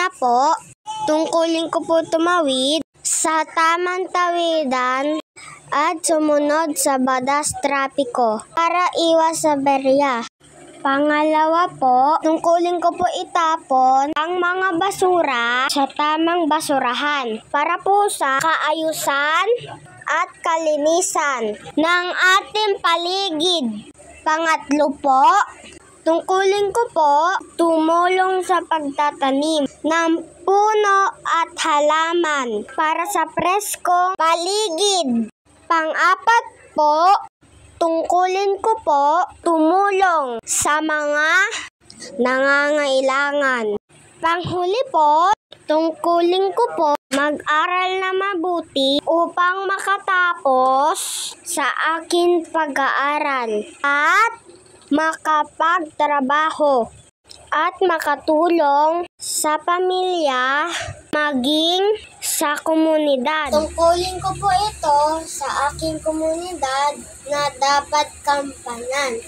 Una po, tungkulin ko po tumawid sa tamang tawidan at sumunod sa batas trapiko para iwas sa berya. Pangalawa po, tungkulin ko po itapon ang mga basura sa tamang basurahan para po sa kaayusan at kalinisan ng ating paligid. Pangatlo po, tungkulin ko po tumulong sa pagtatanim ng puno at halaman para sa preskong paligid. Pang-apat po, tungkulin ko po tumulong sa mga nangangailangan. Panghuli po, tungkulin ko po mag-aral na mabuti upang makatapos sa aking pag-aaral at makapagtrabaho at makatulong sa pamilya, maging sa komunidad. Tungkulin ko po ito sa aking komunidad na dapat kampanan.